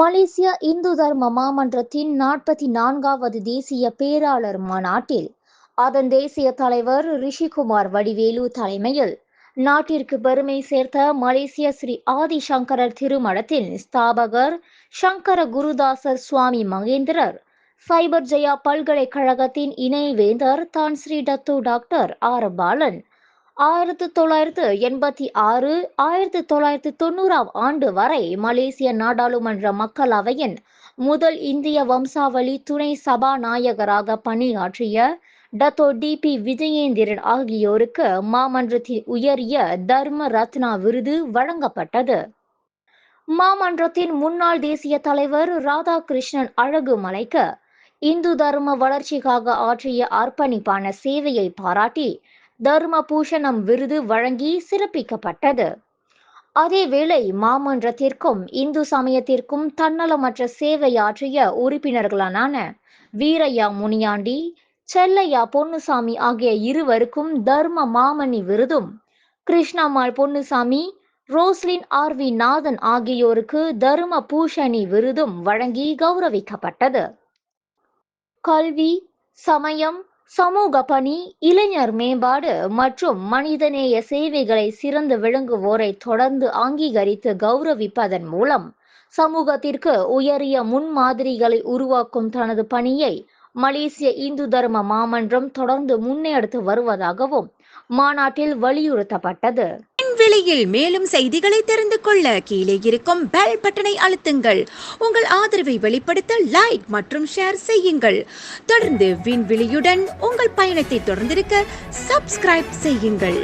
மலேசிய இந்து தர்ம மாமன்றத்தின் 44வது தேசிய பேராளர் மாநாட்டில் அதன் தேசிய தலைவர் ரிஷிகுமார் வடிவேலு தலைமையில் நாட்டிற்கு பெருமை சேர்த்த மலேசிய ஸ்ரீ ஆதிசங்கரர் திருமடத்தின் ஸ்தாபகர் சங்கர குருதாசர் சுவாமி மகேந்திரர், சைபர் ஜெயா பல்கலைக்கழகத்தின் இணைவேந்தர் தான் Sri Dato doctor R Balan, 1986 1990 வரை மலேசிய நாடாளுமன்ற மக்களவையின் முதல் இந்திய வம்சாவளி துணை சபாநாயகராக பணியாற்றிய டத்தோ டி.பி. விஜயேந்திரன் ஆகியோருக்கு மாமன்றத்தின் உயரிய தர்ம ரத்னா விருது வழங்கப்பட்டது. மாமன்றத்தின் முன்னாள் தேசிய தலைவர் ராதாகிருஷ்ணன் அழகுமலைக்கு இந்து தர்ம வளர்ச்சிக்காக ஆற்றிய அர்ப்பணிப்பான சேவையை பாராட்டி தர்ம பூஷணம் விருது வழங்கி சிறப்பிக்கப்பட்டது. அதேவேளை மாமன்றத்திற்கும் இந்து சமயத்திற்கும் தன்னலமற்ற சேவையாற்றிய உறுப்பினர்களான வீரையா முனியாண்டி, செல்லையா பொன்னுசாமி ஆகிய இருவருக்கும் தர்ம மாமணி விருதும், கிருஷ்ணம்மாள் பொன்னுசாமி, ரோஸ்லின் ஆர்.வி. நாதன் ஆகியோருக்கு தர்ம பூஷணி விருதும் வழங்கி கௌரவிக்கப்பட்டது. கல்வி, சமயம், சமூக பணி, இளைஞர் மேம்பாடு மற்றும் மனிதநேய சேவைகளை சிறந்து விளங்குவோரை தொடர்ந்து அங்கீகரித்து கௌரவிப்பதன் மூலம் சமூகத்திற்கு உயரிய முன்மாதிரிகளை உருவாக்கும் தனது பணியை மலேசிய இந்து தர்ம மாமன்றம் தொடர்ந்து முன்னெடுத்து வருவதாகவும் மாநாட்டில் வலியுறுத்தப்பட்டது. விண்வெளியில் மேலும் செய்திகளை தெரிந்து கொள்ள கீழே இருக்கும் பெல் பட்டனை அழுத்துங்கள். உங்கள் ஆதரவை வெளிப்படுத்த லைக் மற்றும் ஷேர் செய்யுங்கள். தொடர்ந்து விண்வெளியுடன் உங்கள் பயணத்தை தொடர்ந்திருக்க சப்ஸ்கிரைப் செய்யுங்கள்.